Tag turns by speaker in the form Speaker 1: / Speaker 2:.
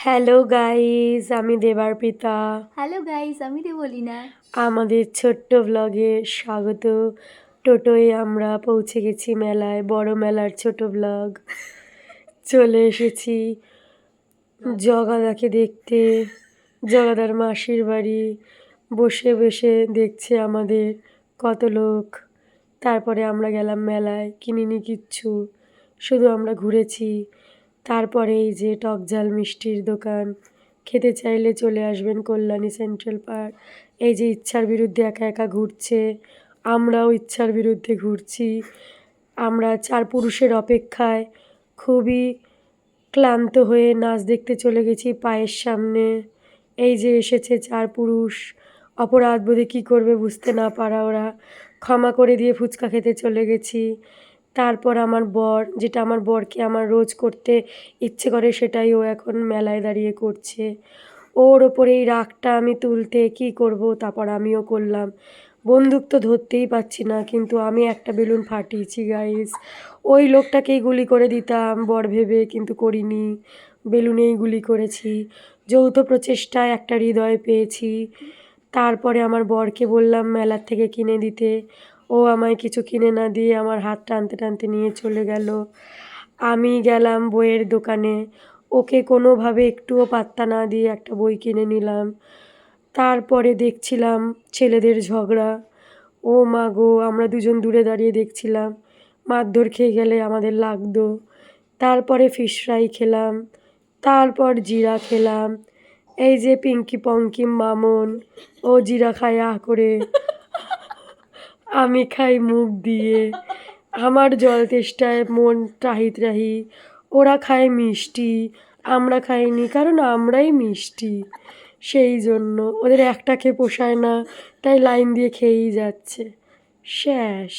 Speaker 1: Hello guys, আমি দেবার্পিতা।
Speaker 2: Hello guys, আমি দেবলীনা।
Speaker 1: আমাদের ছোট্ট ব্লগে স্বাগত। টোটোয় আমরা পৌঁছে গেছি মেলায়, বড় মেলার ছোট ব্লগ। চলে এসেছি জগাদাকে দেখতে। জগাদার মাসির বাড়ি। বসে বসে দেখছে আমাদের কত লোক। তারপরে আমরা গেলাম মেলায়, কিনিনি কিচ্ছু, শুধু আমরা ঘুরেছি। তারপরে এই যে টকঝাল মিষ্টির দোকান, খেতে চাইলে চলে আসবেন কল্যাণী সেন্ট্রাল পার্ক। এই যে ইচ্ছার বিরুদ্ধে একা একা ঘুরছে, আমরাও ইচ্ছার বিরুদ্ধে ঘুরছি। আমরা চার পুরুষের অপেক্ষায় খুবই ক্লান্ত হয়ে নাচ দেখতে চলে গেছি পায়ের সামনে। এই যে এসেছে চার পুরুষ, অপরাধ বোধে কী করবে বুঝতে না পারা ওরা, ক্ষমা করে দিয়ে ফুচকা খেতে চলে গেছি। তারপর আমার বর, যেটা আমার বরকে আমার রোজ করতে ইচ্ছে করে সেটাই ও এখন মেলায় দাঁড়িয়ে করছে। ওর ওপরে এই রাগটা আমি তুলতে কী করব, তারপর আমিও করলাম। বন্দুক তো ধরতেই পারছি না, কিন্তু আমি একটা বেলুন ফাটিয়েছি গাইস। ওই লোকটাকেই গুলি করে দিতাম বর ভেবে, কিন্তু করিনি, বেলুনেই গুলি করেছি। যৌথ প্রচেষ্টায় একটা হৃদয় পেয়েছি। তারপরে আমার বরকে বললাম মেলার থেকে কিনে দিতে, ও আমায় কিছু কিনে না দিয়ে আমার হাত টানতে টানতে নিয়ে চলে গেল। আমি গেলাম বইয়ের দোকানে, ওকে কোনোভাবে একটুও পাত্তা না দিয়ে একটা বই কিনে নিলাম। তারপরে দেখছিলাম ছেলেদের ঝগড়া। ও মা গো, আমরা দুজন দূরে দাঁড়িয়ে দেখছিলাম, মারধর খেয়ে গেলে আমাদের লাগতো। তারপরে ফিশ ফ্রাই খেলাম, তারপর জিরা খেলাম। এই যে পিঙ্কি পঙ্কি মামন, ও জিরা খায় আহ করে, আমি খাই মুখ দিয়ে। আমার জল তেষ্টায় মন ত্রাহি ত্রাহি। ওরা খায় মিষ্টি, আমরা খাইনি, কারণ আমরাই মিষ্টি। সেই জন্য ওদের একটাকে পোষায় না, তাই লাইন দিয়ে খেয়েই যাচ্ছে। শেষ।